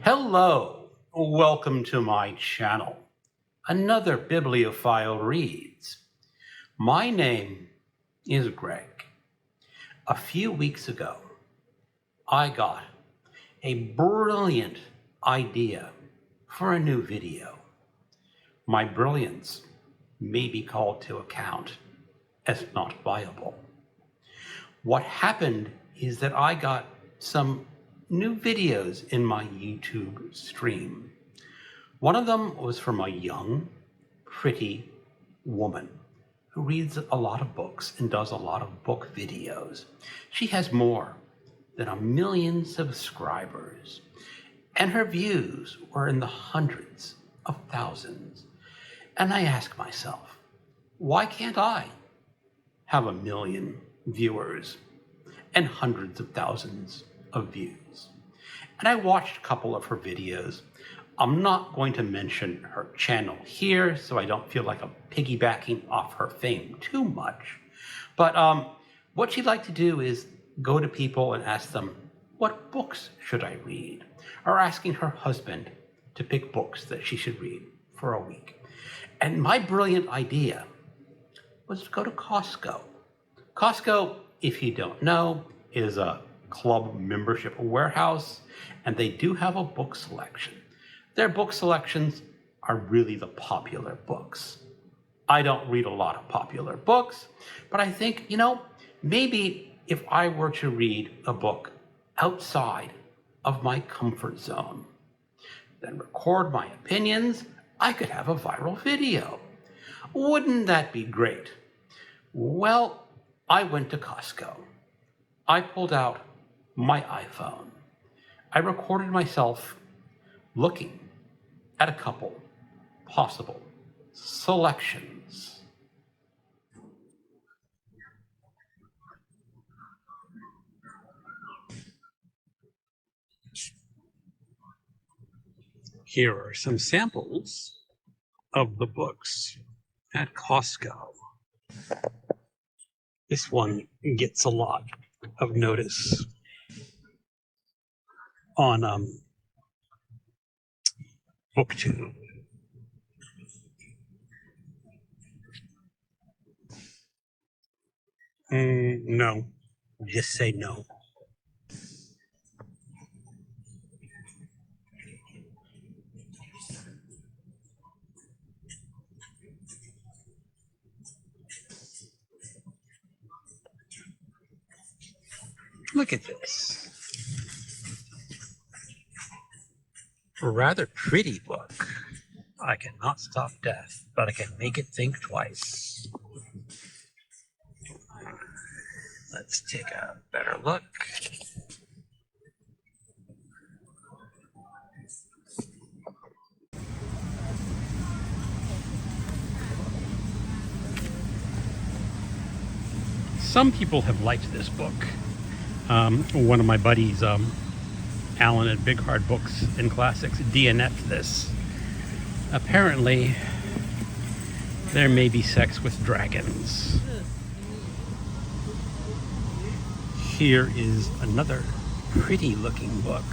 Hello, welcome to my channel. Another bibliophile reads. My name is Greg. A few weeks ago, I got a brilliant idea for a new video. My brilliance may be called to account as not viable. What happened is that I got some new videos in my YouTube stream. One of them was from a young, pretty woman who reads a lot of books and does a lot of book videos. She has more than 1 million subscribers, and her views were in the hundreds of thousands. And I ask myself, why can't I have 1 million viewers and hundreds of thousands of views? And I watched a couple of her videos. I'm not going to mention her channel here, so I don't feel like I'm piggybacking off her fame too much. But what she'd like to do is go to people and ask them, what books should I read? Or asking her husband to pick books that she should read for a week. And my brilliant idea was to go to Costco. Costco, if you don't know, is a club membership warehouse, and they do have a book selection. Their book selections are really the popular books. I don't read a lot of popular books, but I think, maybe if I were to read a book outside of my comfort zone, then record my opinions, I could have a viral video. Wouldn't that be great? Well, I went to Costco. I pulled out my iPhone. I recorded myself looking at a couple possible selections. Here are some samples of the books at Costco. This one gets a lot of notice on BookTube. No, just say no. Look at this. A rather pretty book. I cannot stop death, but I can make it think twice. Let's take a better look. Some people have liked this book. One of my buddies, Alan at Big Hard Books and Classics, DNF'd this. Apparently, there may be sex with dragons. Here is another pretty looking book.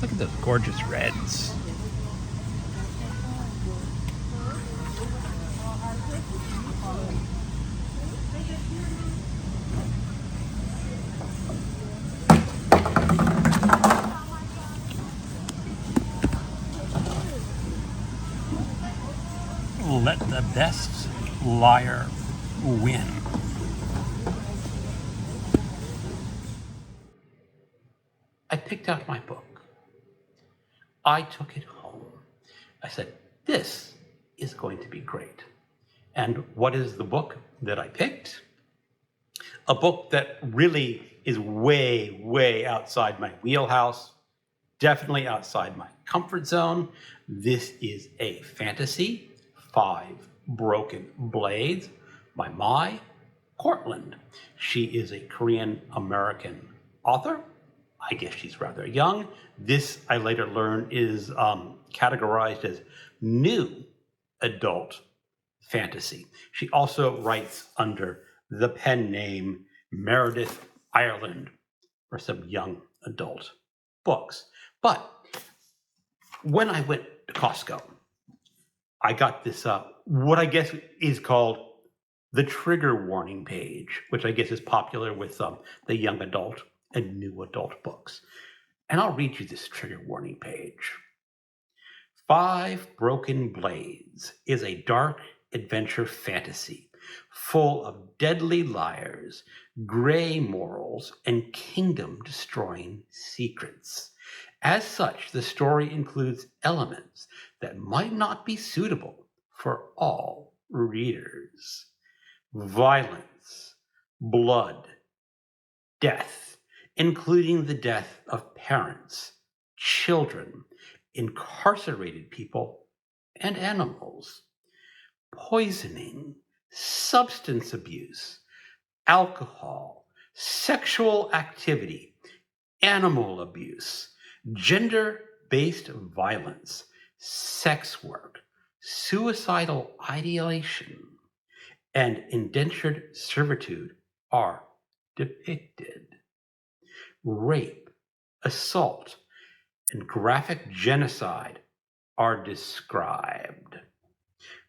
Look at those gorgeous reds. Let the best liar win. I picked out my book. I took it home. I said, this is going to be great. And what is the book that I picked? A book that really is way, way outside my wheelhouse, definitely outside my comfort zone. This is a fantasy, 5 Broken Blades by Mai Corland. She is a Korean-American author. I guess she's rather young. This, I later learned, is categorized as new adult fantasy. She also writes under the pen name Meredith Ireland for some young adult books. But when I went to Costco, I got this, what I guess is called the trigger warning page, which I guess is popular with the young adult and new adult books. And I'll read you this trigger warning page. 5 Broken Blades is a dark adventure fantasy full of deadly liars, gray morals, and kingdom-destroying secrets. As such, the story includes elements that might not be suitable for all readers. Violence, blood, death, including the death of parents, children, incarcerated people, and animals. Poisoning, substance abuse, alcohol, sexual activity, animal abuse, gender-based violence, sex work, suicidal ideation, and indentured servitude are depicted. Rape, assault, and graphic genocide are described.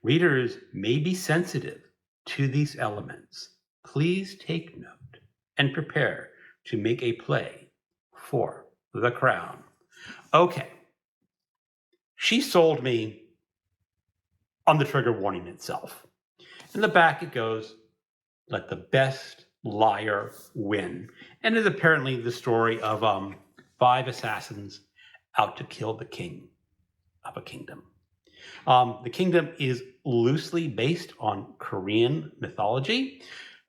Readers may be sensitive to these elements. Please take note and prepare to make a play for the crown. Okay. She sold me on the trigger warning itself. In the back it goes, let the best liar win. And it's apparently the story of 5 assassins out to kill the king of a kingdom. The kingdom is loosely based on Korean mythology.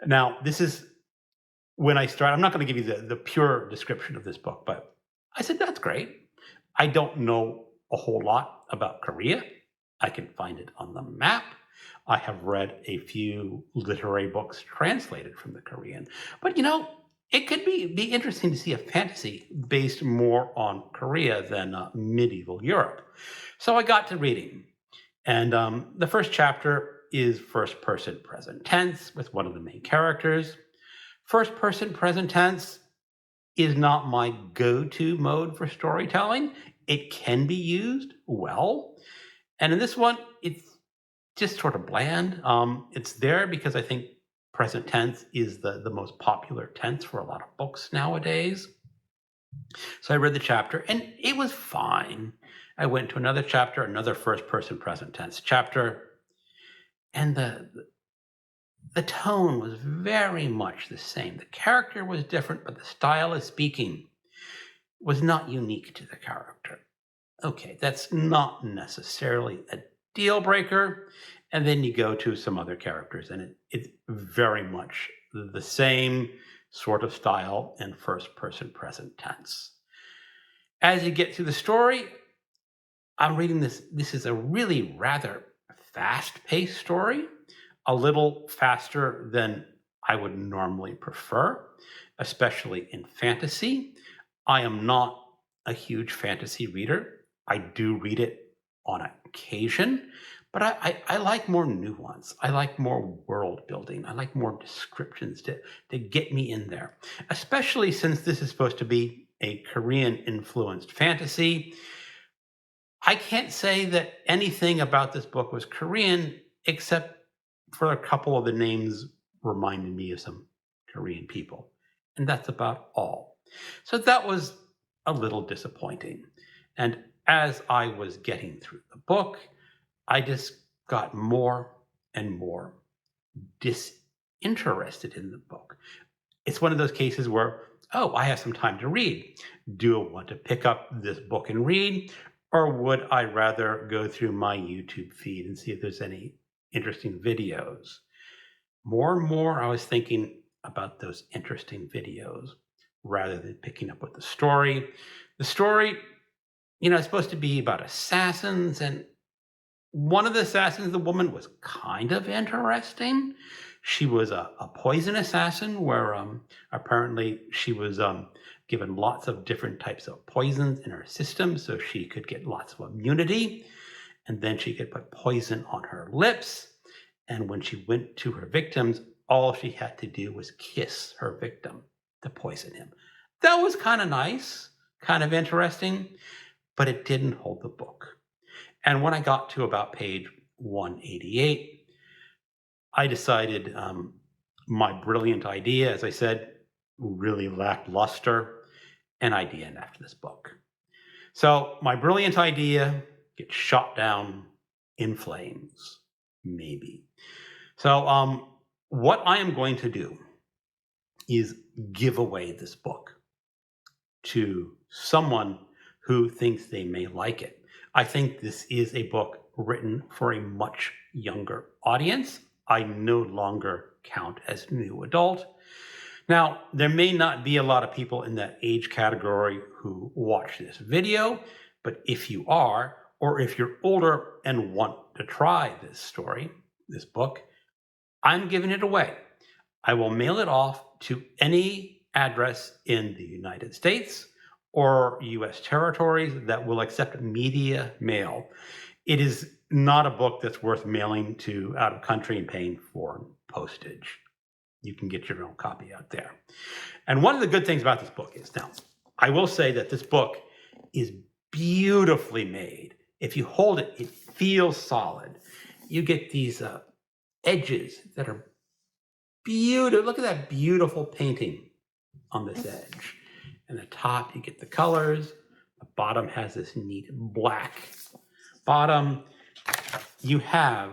Now, this is when I started. I'm not going to give you the pure description of this book, but I said, that's great. I don't know a whole lot about Korea. I can find it on the map. I have read a few literary books translated from the Korean. But, it could be interesting to see a fantasy based more on Korea than medieval Europe. So I got to reading. And the first chapter is first person present tense with one of the main characters. First person present tense is not my go-to mode for storytelling. It can be used well. And in this one, it's just sort of bland. It's there because I think present tense is the most popular tense for a lot of books nowadays. So I read the chapter and it was fine. I went to another chapter, another first person present tense chapter, and the tone was very much the same. The character was different, but the style of speaking was not unique to the character. Okay, that's not necessarily a deal breaker. And then you go to some other characters, and it's very much the same sort of style and first person present tense. As you get through the story, I'm reading this. This is a really rather fast-paced story, a little faster than I would normally prefer, especially in fantasy. I am not a huge fantasy reader. I do read it on occasion, but I like more nuance. I like more world building. I like more descriptions to get me in there, especially since this is supposed to be a Korean-influenced fantasy. I can't say that anything about this book was Korean, except for a couple of the names reminded me of some Korean people. And that's about all. So that was a little disappointing. And as I was getting through the book, I just got more and more disinterested in the book. It's one of those cases where, I have some time to read. Do I want to pick up this book and read? Or would I rather go through my YouTube feed and see if there's any interesting videos? More and more, I was thinking about those interesting videos rather than picking up with the story. The story, is supposed to be about assassins, and one of the assassins, the woman, was kind of interesting. She was a poison assassin where apparently she was given lots of different types of poisons in her system so she could get lots of immunity. And then she could put poison on her lips. And when she went to her victims, all she had to do was kiss her victim to poison him. That was kind of nice, kind of interesting. but it didn't hold the book. And when I got to about page 188, I decided my brilliant idea, as I said, really lacked luster, and I DNF'd this book. So my brilliant idea gets shot down in flames, maybe. So what I am going to do is give away this book to someone who thinks they may like it. I think this is a book written for a much younger audience. I no longer count as new adult. Now, there may not be a lot of people in that age category who watch this video, but if you are, or if you're older and want to try this story, this book, I'm giving it away. I will mail it off to any address in the United States or US territories that will accept media mail. It is not a book that's worth mailing to out of country and paying for postage. You can get your own copy out there. And one of the good things about this book is, now, I will say that this book is beautifully made. If you hold it, it feels solid. You get these edges that are beautiful. Look at that beautiful painting on this edge. And the top, you get the colors. The bottom has this neat black bottom. You have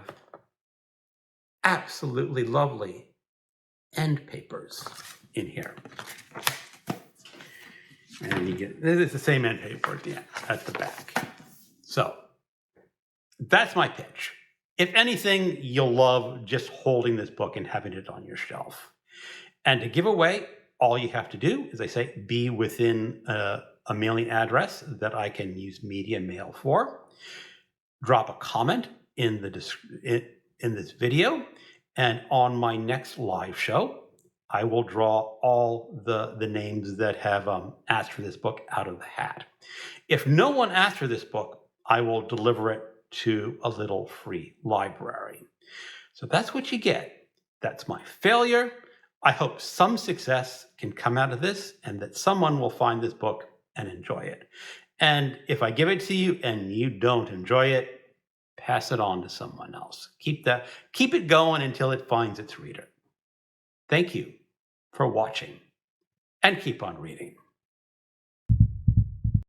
absolutely lovely end papers in here. And you get, this is the same end paper at the end, at the back. So that's my pitch. If anything, you'll love just holding this book and having it on your shelf. And to give away, all you have to do, as I say, be within a mailing address that I can use media mail for. Drop a comment in this video, and on my next live show, I will draw all the names that have asked for this book out of the hat. If no one asked for this book, I will deliver it to a little free library. So that's what you get. That's my failure. I hope some success can come out of this and that someone will find this book and enjoy it. And if I give it to you and you don't enjoy it, pass it on to someone else. Keep it going until it finds its reader. Thank you for watching, and keep on reading.